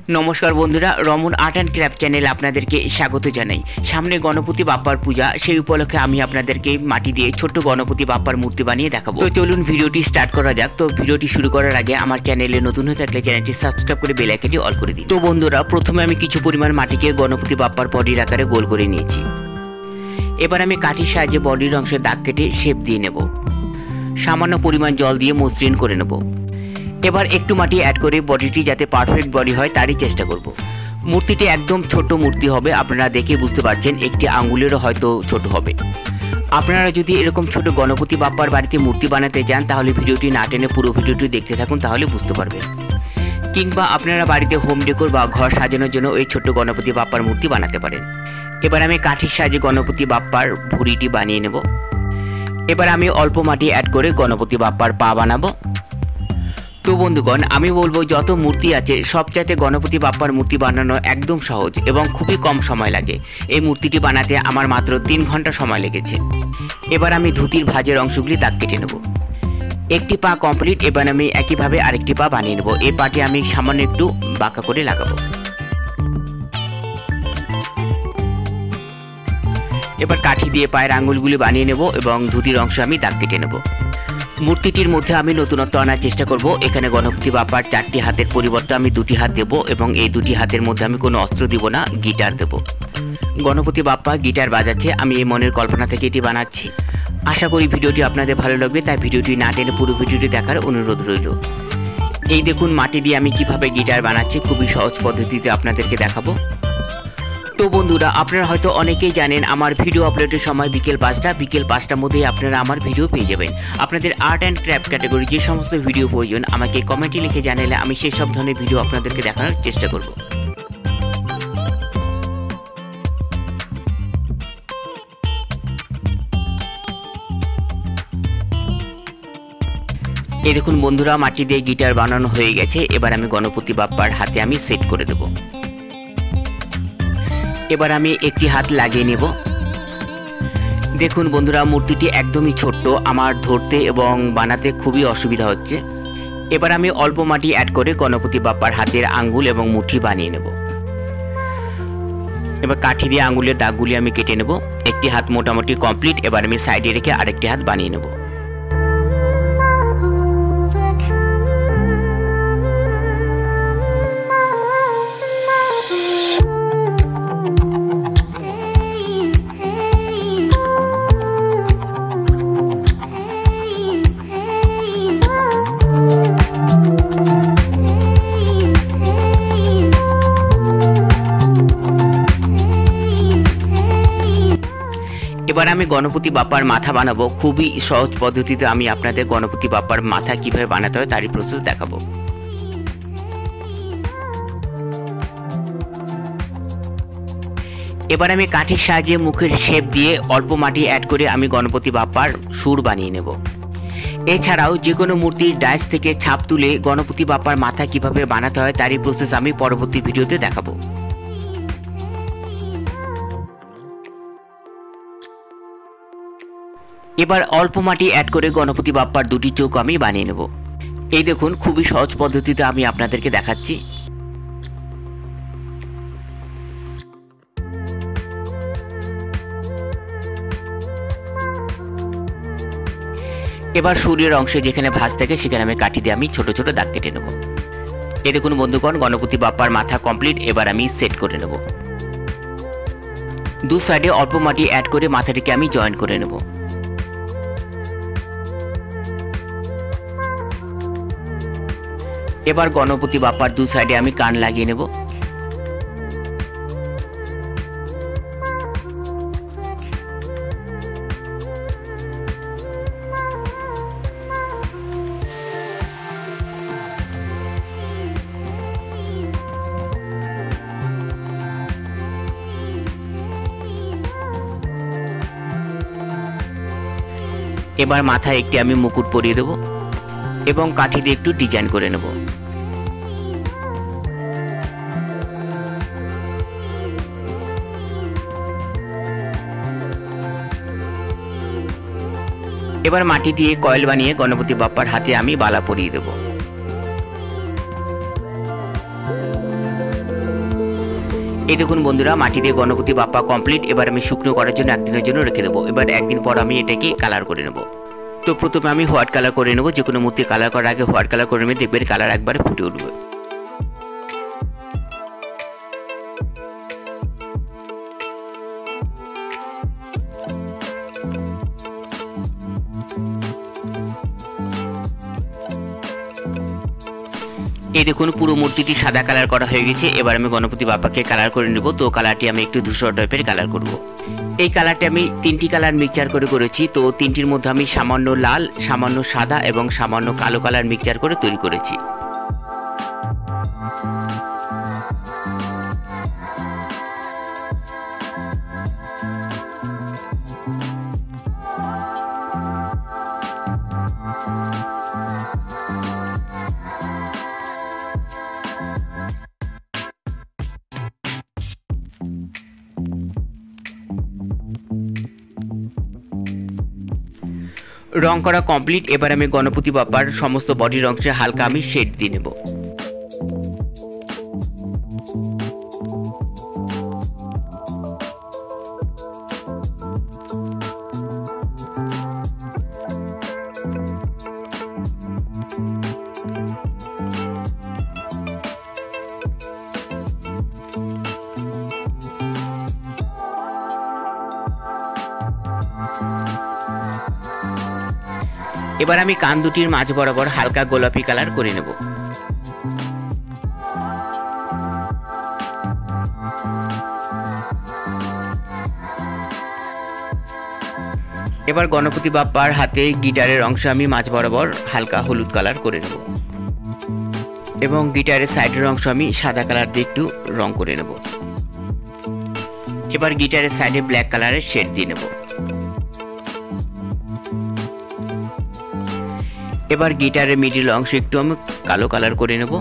নমস্কার বন্ধুরা, Raman art and craft চ্যানেলে আপনাদেরকে স্বাগত জানাই। সামনে গণপতি বাপ্পার পূজা, সেই উপলক্ষে আমি আপনাদেরকে মাটি দিয়ে ছোট্ট গণপতি বাপ্পার মূর্তি বানিয়ে দেখাবো। তো চলুন ভিডিওটি স্টার্ট করা যাক। তো ভিডিওটি শুরু করার আগে আমার চ্যানেলে নতুন হয়ে থাকলে চ্যানেলটি সাবস্ক্রাইব করে বেল আইকনটি অল করে দিন। তো বন্ধুরা, প্রথমে আমি কিছু পরিমাণ মাটিকে গণপতি বাপ্পার বডির আকারে গোল করে নিয়েছি। এবার আমি কাঠির সাহায্যে বডির অংশে দাগ কেটে শেপ দিয়ে নেব। সামান্য পরিমাণ জল দিয়ে মসৃণ করে নেব। এবার একটু মাটি অ্যাড করে বডিটি যাতে পারফেক্ট বডি হয় তারই চেষ্টা করব। মূর্তিটি একদম ছোট মূর্তি হবে, আপনারা দেখে বুঝতে পারছেন একটি আঙ্গুলেরও হয়তো ছোট হবে। আপনারা যদি এরকম ছোট গণপতি বাপ্পার বাড়িতে মূর্তি বানাতে চান তাহলে ভিডিওটি না টেনে পুরো ভিডিওটি দেখতে থাকুন, তাহলে বুঝতে পারবেন। কিংবা আপনারা বাড়িতে হোম ডেকোর বা ঘর সাজানোর জন্য এই ছোট্ট গণপতি বাপ্পার মূর্তি বানাতে পারেন। এবার আমি কাঠির সাহায্যে গণপতি বাপ্পার ভুঁড়িটি বানিয়ে নেব। এবার আমি অল্প মাটি অ্যাড করে গণপতি বাপ্পার পা বানাবো। তো বন্ধুগণ, আমি বলবো যত মূর্তি আছে সবচাইতে গণপতি বাপ্পার মূর্তি বানানো একদম সহজ এবং খুবই কম সময় লাগে। এই মূর্তিটি বানাতে আমার মাত্র 3 ঘন্টা সময় লেগেছে। এবার আমি ধুতির ভাঁজের অংশগুলি দাগ কেটে নেব। একটি পা কমপ্লিট। এবার আমি একইভাবে আরেকটি পা বানিয়ে নেব। এই পাটি আমি সামান্য একটু বাঁকা করে লাগাবো। এবার কাঠি দিয়ে পায়ের আঙুলগুলি বানিয়ে নেব এবং ধুতির অংশ আমি দাগ কেটে নেব। মূর্তিটির মধ্যে আমি নতুনত্ব আনার চেষ্টা করব। এখানে গণপতি বাপ্পার 4টি হাতের পরিবর্তে আমি 2টি হাত দেব এবং এই 2টি হাতের মধ্যে আমি কোনো অস্ত্র দিব না, গিটার দেব। গণপতি বাপ্পা গিটার বাজাচ্ছে, আমি এই মনের কল্পনা থেকে এটি বানাচ্ছি। আশা করি ভিডিওটি আপনাদের ভালো লাগবে, তাই ভিডিওটি না টেনে পুরো ভিডিওটি দেখার অনুরোধ রইল। এই দেখুন মাটি দিয়ে আমি কিভাবে গিটার বানাচ্ছি, খুবই সহজ পদ্ধতিতে আপনাদেরকে দেখাবো। তো বন্ধুরা, আপনারা হয়তো অনেকেই জানেন আমার ভিডিও আপলোডের সময় বিকেল 5টার মধ্যেই আপনারা আমার ভিডিও পেয়ে যাবেন। আপনাদের আর্ট অ্যান্ড ক্রাফট ক্যাটাগরি যে সমস্ত ভিডিও প্রয়োজন আমাকে কমেন্টে লিখে জানালে আমি সেই সব ধরনের ভিডিও আপনাদেরকে দেখানোর চেষ্টা করব। এই দেখুন বন্ধুরা, মাটি দিয়ে গিটার বানানো হয়ে গেছে। এবার আমি গণপতি বাপ্পার হাতে আমি সেট করে দেব। এবার আমি একটি হাত লাগিয়ে নেব। দেখুন বন্ধুরা, মূর্তিটি একদমই ছোট্ট, আমার ধরতে এবং বানাতে খুবই অসুবিধা হচ্ছে। এবার আমি অল্প মাটি অ্যাড করে গণপতি বাপ্পার হাতের আঙ্গুল এবং মুঠি বানিয়ে নেব। এবার কাঠি দিয়ে আঙ্গুলের দাগগুলি আমি কেটে নেব। একটি হাত মোটামুটি কমপ্লিট। এবার আমি সাইডে রেখে আরেকটি হাত বানিয়ে নেব। এবার আমি গণপতি বাপ্পার মাথা বানাবো। খুবই সহজ পদ্ধতিতে আমি আপনাদের গণপতি বাপ্পার মাথা কিভাবে বানাতে হয় তারই প্রসেস দেখাবো। এবার আমি কাঠির সাহায্যে মুখের শেপ দিয়ে অল্প মাটি অ্যাড করে আমি গণপতি বাপ্পার সুর বানিয়ে নেব। এছাড়াও যে কোনো মূর্তির ডাইস থেকে ছাপ তুলে গণপতি বাপ্পার মাথা কিভাবে বানাতে হয় তারই প্রসেস আমি পরবর্তী ভিডিওতে দেখাবো। এবার অল্প মাটি অ্যাড করে গণপতি বাপ্পার 2টি চোখ আমি বানিয়ে নেব। এই দেখুন খুবই সহজ পদ্ধতিতে আমি আপনাদেরকে দেখাচ্ছি। এবার শরীরের অংশে যেখানে ভাঁজ থাকে সেখানে আমি কাঠি দিয়ে আমি ছোট ছোট দাগ কেটে নেব। এই দেখুন বন্ধুগণ, গণপতি বাপ্পার মাথা কমপ্লিট। এবার আমি সেট করে নেব। দু সাইডে অল্প মাটি অ্যাড করে মাথাটিকে আমি জয়েন করে নেব। এবার গণপতি বাপ্পার 2 সাইডে আমি কান লাগিয়ে নেব। এবার মাথায় একটি আমি মুকুট পরিয়ে দেব এবং কাঠি দিয়ে একটু ডিজাইন করে নেব। এবার মাটি দিয়ে কয়েল বানিয়ে গণপতি বাপ্পার হাতে আমি বালা পরিয়ে দেব। এই দেখুন বন্ধুরা, মাটি দিয়ে গণপতি বাপ্পা কমপ্লিট। এবার আমি শুকনো করার জন্য একদিনের জন্য রেখে দেবো। এবার একদিন পর আমি এটাকে কালার করে নেব। তো প্রথমে আমি হোয়াইট কালার করে নেব। যে কোনো মূর্তি কালার করার আগে হোয়াইট কালার করে নেবে, দেখবেন কালার একবারে ফুটে উঠবে। এই দেখুন পুরো মূর্তিটি সাদা কালার করা হয়ে গেছে। এবার আমি গণপতি বাপ্পাকে কালার করে নেব। তো কালারটি আমি একটু ধূসর টাইপের কালার করব। এই কালারটি আমি 3টি কালার মিক্সচার করে করেছি। তো 3টির মধ্যে আমি সামান্য লাল, সামান্য সাদা এবং সামান্য কালো কালার মিক্সচার করে তৈরি করেছি। রং করা কমপ্লিট। এবার আমি গণপতি বাপ্পার সমস্ত বডির অংশে হালকা আমি শেড দিয়ে নেব। এবার আমি কান দুটির মাঝ বরাবর হালকা গোলাপি কালার করে নেব। এবার গণপতি বাপ্পার হাতে গিটারের অংশ আমি মাঝ বরাবর হালকা হলুদ কালার করে নেব এবং গিটারের সাইডের অংশ আমি সাদা কালার দিয়ে একটু রং করে নেব। এবার গিটারের সাইডে ব্ল্যাক কালারের শেড দিয়ে নেব। এবার গিটারের মিডিল অংশ একটু আমি কালো কালার করে নেব।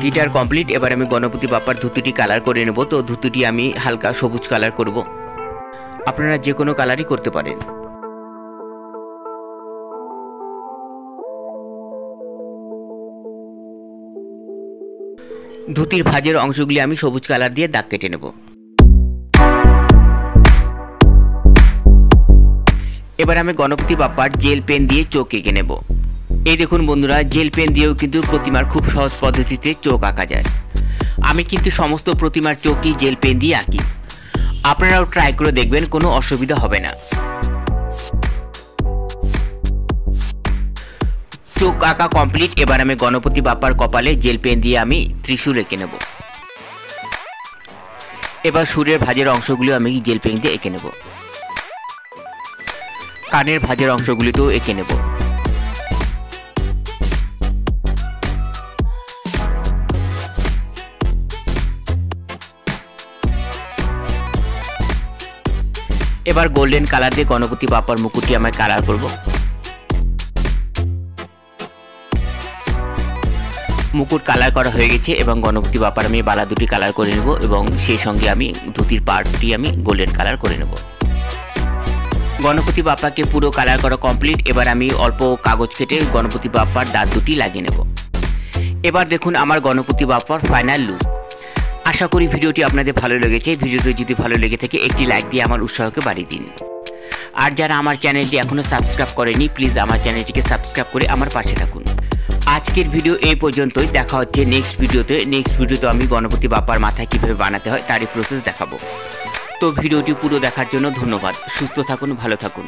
Guitar complete. এবার আমি গণপতি বাপ্পার ধুতিটি কালার করে নেব। তো ধুতিটি আমি হালকা সবুজ কালার করব। আপনারা যে কোনো কালারই করতে পারেন। ধুতির ভাঁজের অংশগুলি আমি সবুজ কালার দিয়ে দাগ কেটে নেব। এবার আমি গণপতি বাপ্পার জেল পেন দিয়ে চোখ এঁকে নেব। এই দেখুন বন্ধুরা, জেল পেন দিয়েও কিন্তু প্রতিমার খুব সহজ পদ্ধতিতে চোখ আঁকা যায়। আমি কিন্তু সমস্ত প্রতিমার চোখই জেল পেন দিয়ে আঁকি। আপনারাও ট্রাই করে দেখবেন, কোনো অসুবিধা হবে না। চোখ আঁকা কমপ্লিট। এবার আমি গণপতি বাপ্পার কপালে জেল পেন দিয়ে আমি ত্রিশূল এঁকে নেব। এবার সুরের ভাঁজের অংশগুলো আমি জেল পেন দিয়ে এঁকে নেব। কানের ভাঁজের অংশগুলিতেও এঁকে নেব। এবার গোল্ডেন কালার দিয়ে গণপতি বাপ্পার মুকুটটি আমি কালার করব। মুকুট কালার করা হয়ে গেছে এবং গণপতি বাপ্পার আমি বালা দুটি কালার করে নেব এবং সেই সঙ্গে আমি ধুতির পার্টটি আমি গোল্ডেন কালার করে নেব। গণপতি বাপ্পাকে পুরো কালার করা কমপ্লিট। এবার আমি অল্প কাগজ কেটে গণপতি বাপ্পার দাঁত দুটি লাগিয়ে নেব। এবার দেখুন আমার গণপতি বাপ্পার ফাইনাল লুক। আশা করি ভিডিওটি আপনাদের ভালো লেগেছে। ভিডিওটি যদি ভালো লেগে থাকে একটি লাইক দিয়ে আমার উৎসাহকে বাড়িয়ে দিন। আর যারা আমার চ্যানেলটি এখনও সাবস্ক্রাইব করেনি, প্লিজ আমার চ্যানেলটিকে সাবস্ক্রাইব করে আমার পাশে থাকুন। আজকের ভিডিও এই পর্যন্তই। দেখা হচ্ছে নেক্সট ভিডিওতে। আমি গণপতি বাপ্পার মাথা কীভাবে বানাতে হয় তারই প্রসেস দেখাবো। তো ভিডিওটি পুরো দেখার জন্য ধন্যবাদ। সুস্থ থাকুন, ভালো থাকুন।